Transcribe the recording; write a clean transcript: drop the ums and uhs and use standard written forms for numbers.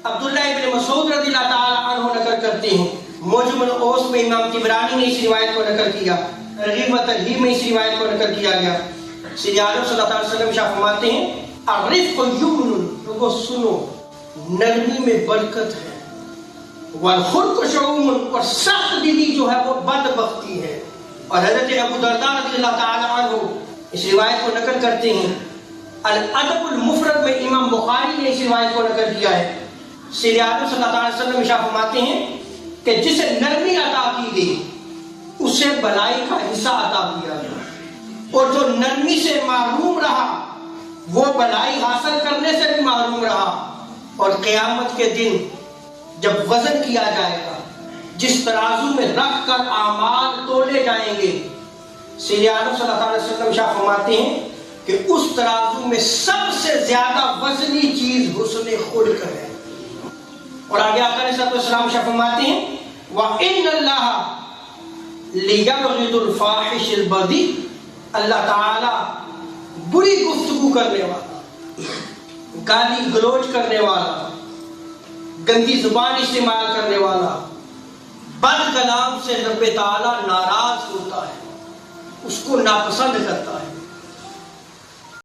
عبداللہ ابن مسعود رضی اللہ تعالیٰ عنہ نقل کرتے ہیں، موجم العوس میں امام طبرانی نے اس روایت کو نقل کیا، ترغیب و ترہیب میں اس روایت کو نقل کیا گیا۔ سید عالم صلی اللہ علیہ وسلم شاہ فرماتے ہیں الرفق یمن، لوگو سنو نرمی میں برکت ہے، والخلق شعوم، اور سخت دلی جو ہے وہ بدبختی ہے۔ اور حضرت ابو درداء رضی اللہ تعالیٰ عنہ اس روایت کو نقل کرتے ہیں، الادب المفرد میں امام بخاری نے اس روایت کو نقل کیا ہے۔ سید عالم صلی اللہ علیہ وسلم شاہ فرماتے ہیں کہ جسے نرمی عطا کی گئی اسے بلائی کا حصہ عطا کیا گیا، اور جو نرمی سے محروم رہا وہ بلائی حاصل کرنے سے بھی محروم رہا۔ اور قیامت کے دن جب وزن کیا جائے گا، جس ترازو میں رکھ کر اعمال تولے جائیں گے، سید عالم صلی اللہ علیہ وسلم شاہ فرماتے ہیں کہ اس ترازو میں سب سے زیادہ وزنی چیز حسن خلق ہے۔ اور آگے آقا علیہ الصلوۃ والسلام شاہ فرماتے ہیں وَإِنَّ اللَّهَ لِيَبْغِضُ الْفَاحِشَ الْبَذِيءَ، اللہ تعالی بری گفتگو کرنے والا، گالی گلوچ کرنے والا، گندی زبان استعمال کرنے والا، بد کلام سے رب تعالی ناراض ہوتا ہے، اس کو ناپسند کرتا ہے۔